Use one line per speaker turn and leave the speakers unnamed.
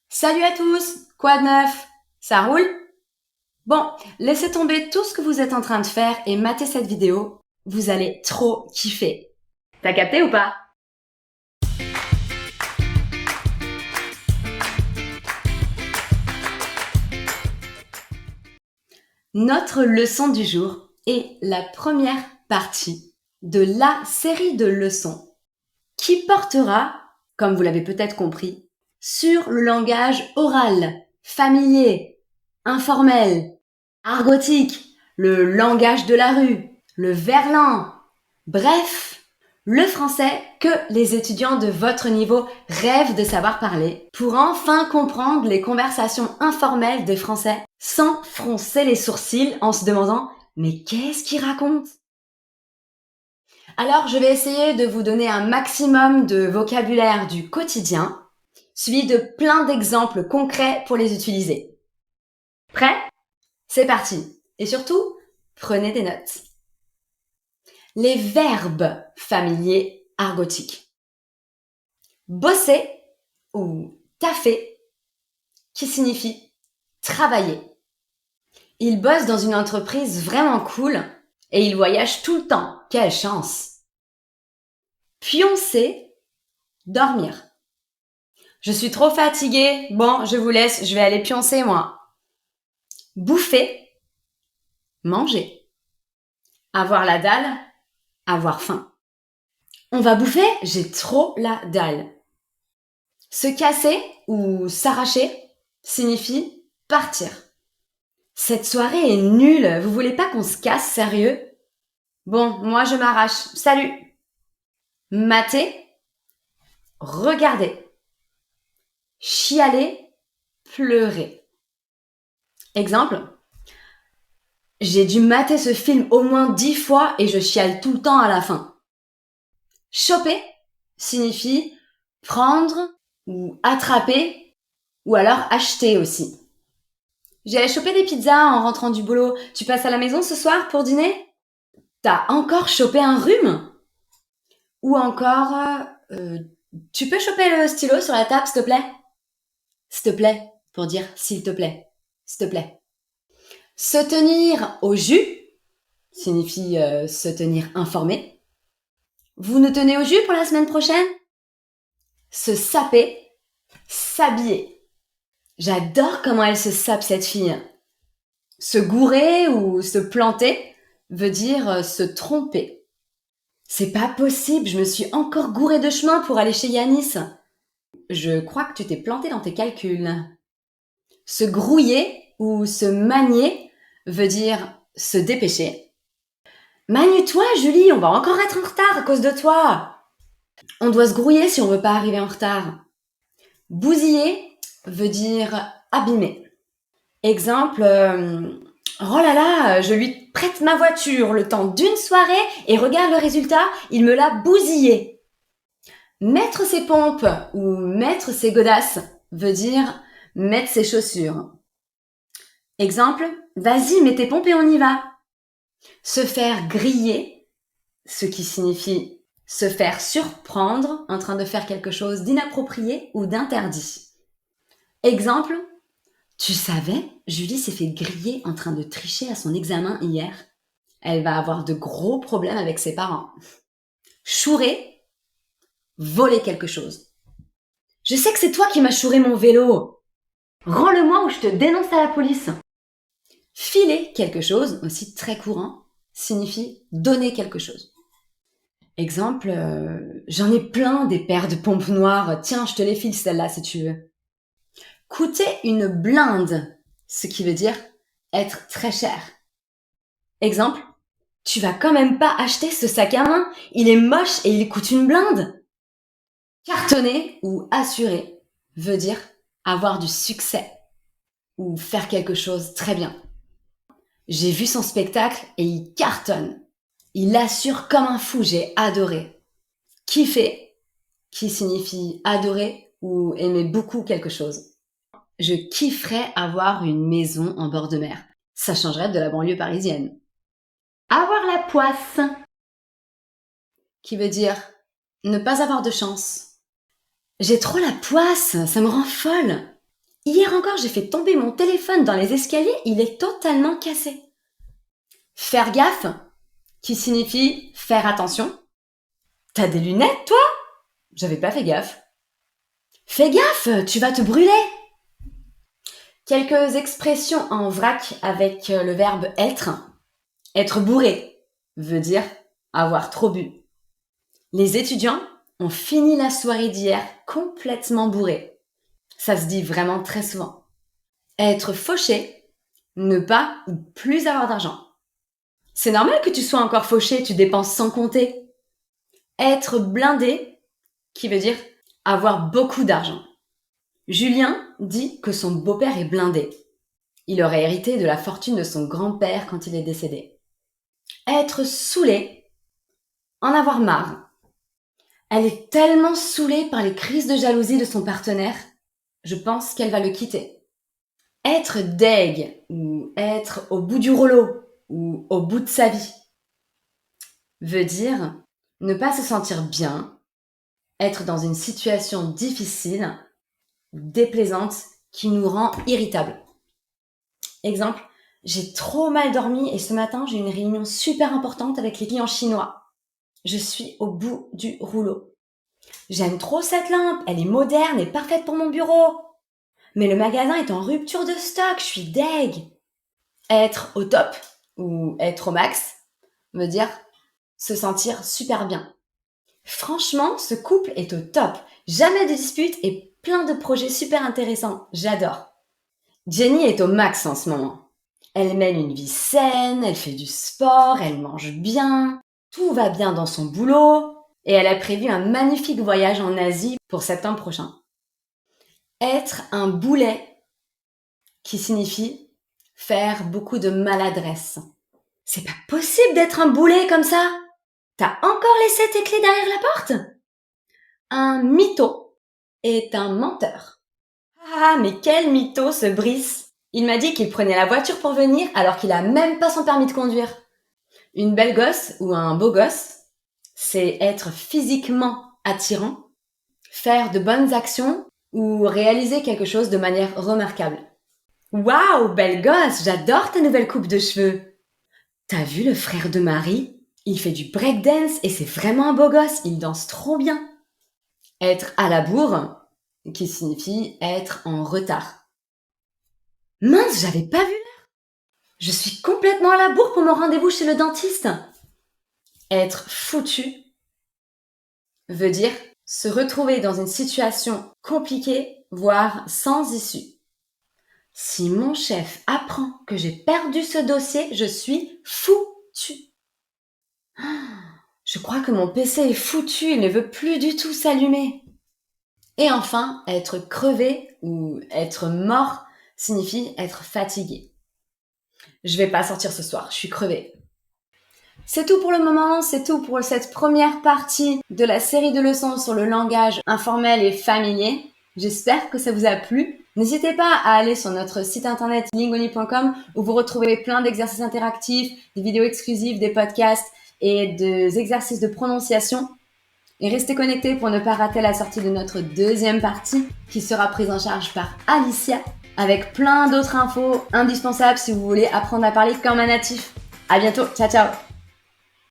Salut à tous, quoi de neuf? Ça roule? Bon, laissez tomber tout ce que vous êtes en train de faire et matez cette vidéo. Vous allez trop kiffer. T'as capté ou pas? Notre leçon du jour est la première partie de la série de leçons qui portera, comme vous l'avez peut-être compris, sur le langage oral, familier, informel, argotique, le langage de la rue, le verlan, bref, le français que les étudiants de votre niveau rêvent de savoir parler pour enfin comprendre les conversations informelles de français sans froncer les sourcils en se demandant mais qu'est-ce qu'il raconte? Alors, je vais essayer de vous donner un maximum de vocabulaire du quotidien, suivi de plein d'exemples concrets pour les utiliser. Prêt? C'est parti. Et surtout, prenez des notes. Les verbes familiers argotiques. Bosser ou taffer, qui signifie travailler. Il bosse dans une entreprise vraiment cool et il voyage tout le temps. Quelle chance! Pioncer, dormir. Je suis trop fatiguée. Bon, je vous laisse, je vais aller pioncer moi. Bouffer, manger. Avoir la dalle, avoir faim. On va bouffer? J'ai trop la dalle. Se casser ou s'arracher signifie partir. Cette soirée est nulle, vous voulez pas qu'on se casse, sérieux? Bon, moi je m'arrache. Salut! Mater, regarder. Chialer, pleurer. Exemple, j'ai dû mater ce film au moins 10 fois et je chiale tout le temps à la fin. Choper signifie prendre ou attraper ou alors acheter aussi. J'ai allé choper des pizzas en rentrant du boulot. Tu passes à la maison ce soir pour dîner? T'as encore chopé un rhume? Ou encore, tu peux choper le stylo sur la table, s'il te plaît? S'il te plaît, pour dire s'il te plaît. S'il te plaît. Se tenir au jus signifie se tenir informé. Vous nous tenez au jus pour la semaine prochaine? Se saper, s'habiller. J'adore comment elle se sape cette fille. Se gourer ou se planter veut dire se tromper. C'est pas possible, je me suis encore gourée de chemin pour aller chez Yanis. Je crois que tu t'es planté dans tes calculs. Se grouiller ou se manier veut dire se dépêcher. Manie-toi, Julie, on va encore être en retard à cause de toi. On doit se grouiller si on veut pas arriver en retard. Bousiller veut dire abîmer. Exemple, oh là là, je lui prête ma voiture le temps d'une soirée et regarde le résultat, il me l'a bousillé. Mettre ses pompes ou mettre ses godasses veut dire mettre ses chaussures. Exemple, vas-y, mets tes pompes et on y va. Se faire griller, ce qui signifie se faire surprendre en train de faire quelque chose d'inapproprié ou d'interdit. Exemple, tu savais, Julie s'est fait griller en train de tricher à son examen hier. Elle va avoir de gros problèmes avec ses parents. Chourer, voler quelque chose. Je sais que c'est toi qui m'as chouré mon vélo. Rends-le-moi ou je te dénonce à la police. Filer quelque chose, aussi très courant, signifie donner quelque chose. Exemple, j'en ai plein des paires de pompes noires. Tiens, je te les file celles-là si tu veux. Coûter une blinde, ce qui veut dire être très cher. Exemple, tu vas quand même pas acheter ce sac à main, il est moche et il coûte une blinde. Cartonner ou assurer veut dire avoir du succès ou faire quelque chose très bien. J'ai vu son spectacle et il cartonne. Il assure comme un fou, j'ai adoré. Kiffer, qui signifie adorer ou aimer beaucoup quelque chose. Je kifferais avoir une maison en bord de mer. Ça changerait de la banlieue parisienne. Avoir la poisse, qui veut dire ne pas avoir de chance. J'ai trop la poisse, ça me rend folle. Hier encore, j'ai fait tomber mon téléphone dans les escaliers, il est totalement cassé. Faire gaffe, qui signifie faire attention. T'as des lunettes, toi? J'avais pas fait gaffe. Fais gaffe, tu vas te brûler. Quelques expressions en vrac avec le verbe être. Être bourré veut dire avoir trop bu. Les étudiants ont fini la soirée d'hier complètement bourrés. Ça se dit vraiment très souvent. Être fauché, ne pas ou plus avoir d'argent. C'est normal que tu sois encore fauché, tu dépenses sans compter. Être blindé, qui veut dire avoir beaucoup d'argent. Julien dit que son beau-père est blindé. Il aurait hérité de la fortune de son grand-père quand il est décédé. Être saoulé, en avoir marre. Elle est tellement saoulée par les crises de jalousie de son partenaire, je pense qu'elle va le quitter. Être deg, ou être au bout du rouleau, ou au bout de sa vie, veut dire ne pas se sentir bien, être dans une situation difficile, déplaisante, qui nous rend irritables. Exemple, j'ai trop mal dormi et ce matin, j'ai une réunion super importante avec les clients chinois. Je suis au bout du rouleau. J'aime trop cette lampe, elle est moderne et parfaite pour mon bureau. Mais le magasin est en rupture de stock, je suis deg. Être au top ou être au max veut dire se sentir super bien. Franchement, ce couple est au top. Jamais de disputes et plein de projets super intéressants. J'adore. Jenny est au max en ce moment. Elle mène une vie saine, elle fait du sport, elle mange bien, tout va bien dans son boulot et elle a prévu un magnifique voyage en Asie pour septembre prochain. Être un boulet, qui signifie faire beaucoup de maladresse. C'est pas possible d'être un boulet comme ça! T'as encore laissé tes clés derrière la porte? Un mytho est un menteur. Ah, mais quel mytho ce Brice! Il m'a dit qu'il prenait la voiture pour venir alors qu'il a même pas son permis de conduire. Une belle gosse ou un beau gosse, c'est être physiquement attirant, faire de bonnes actions ou réaliser quelque chose de manière remarquable. Waouh, belle gosse, j'adore ta nouvelle coupe de cheveux. T'as vu le frère de Marie? Il fait du breakdance et c'est vraiment un beau gosse, il danse trop bien. Être à la bourre, qui signifie être en retard. Mince, j'avais pas vu l'heure. Je suis complètement à la bourre pour mon rendez-vous chez le dentiste. Être foutu veut dire se retrouver dans une situation compliquée, voire sans issue. Si mon chef apprend que j'ai perdu ce dossier, je suis foutu. Je crois que mon PC est foutu, il ne veut plus du tout s'allumer. Et enfin, être crevé ou être mort signifie être fatigué. Je vais pas sortir ce soir, je suis crevée. C'est tout pour le moment, c'est tout pour cette première partie de la série de leçons sur le langage informel et familier. J'espère que ça vous a plu. N'hésitez pas à aller sur notre site internet lingoni.com où vous retrouvez plein d'exercices interactifs, des vidéos exclusives, des podcasts et des exercices de prononciation. Et restez connectés pour ne pas rater la sortie de notre deuxième partie qui sera prise en charge par Alicia avec plein d'autres infos indispensables si vous voulez apprendre à parler comme un natif. À bientôt, ciao ciao!